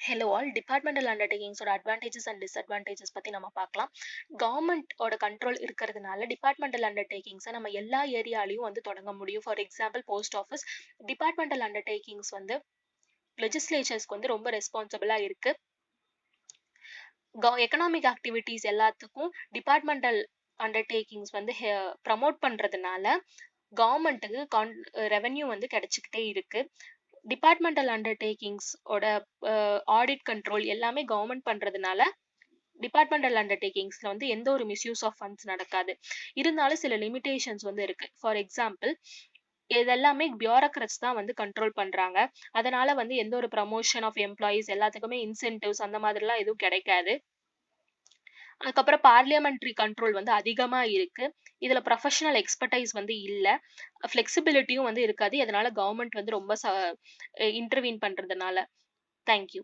Hello all departmental அண்டர்டேக்கிங்ஸோட advantages and disadvantages பற்றி நம்ம பார்க்கலாம். கவர்மெண்ட்டோட கண்ட்ரோல் இருக்கிறதுனால டிபார்ட்மெண்டல் அண்டர்டேக்கிங்ஸை நம்ம எல்லா ஏரியாலையும் வந்து தொடங்க முடியும். For example post office. Departmental undertakings வந்து லெஜிஸ்லேச்சர்ஸ்க்கு வந்து ரொம்ப ரெஸ்பான்சிபிளாக இருக்கு. எக்கனாமிக் ஆக்டிவிட்டீஸ் எல்லாத்துக்கும் டிபார்ட்மெண்டல் அண்டர்டேக்கிங்ஸ் வந்து ப்ரமோட் பண்ணுறதுனால கவர்மெண்ட்டுக்கு ரெவென்யூ வந்து கிடைச்சிக்கிட்டே இருக்கு. டிபார்ட்மெண்டல் அண்டர்டேக்கிங்ஸ் ஓட ஆடிட் கண்ட்ரோல் எல்லாமே கவர்மெண்ட் பண்றதுனால டிபார்ட்மெண்டல் அண்டர்டேக்கிங்ஸ்ல வந்து எந்த ஒரு மிஸ்யூஸ் ஆஃப் ஃபண்ட்ஸ் நடக்காது. இருந்தாலும் சில லிமிடேஷன்ஸ் வந்து இருக்கு. ஃபார் எக்ஸாம்பிள் இதெல்லாமே பியூரோக்ராட்ஸ் தான் வந்து கண்ட்ரோல் பண்றாங்க. அதனால வந்து எந்த ஒரு ப்ரமோஷன் ஆஃப் எம்ப்ளாயீஸ் எல்லாத்துக்குமே இன்சென்டிவ்ஸ் அந்த மாதிரிலாம் எதுவும் கிடைக்காது. அதுக்கப்புறம் பார்லிமெண்ட்ரி கண்ட்ரோல் வந்து அதிகமா இருக்கு. இதுல ப்ரொஃபஷனல் எக்ஸ்பர்டைஸ் வந்து இல்ல. ஃப்ளெக்சிபிலிட்டியும் வந்து இருக்காது. அதனால கவர்மெண்ட் வந்து ரொம்ப இன்டர்வீன் பண்றதுனால. Thank you.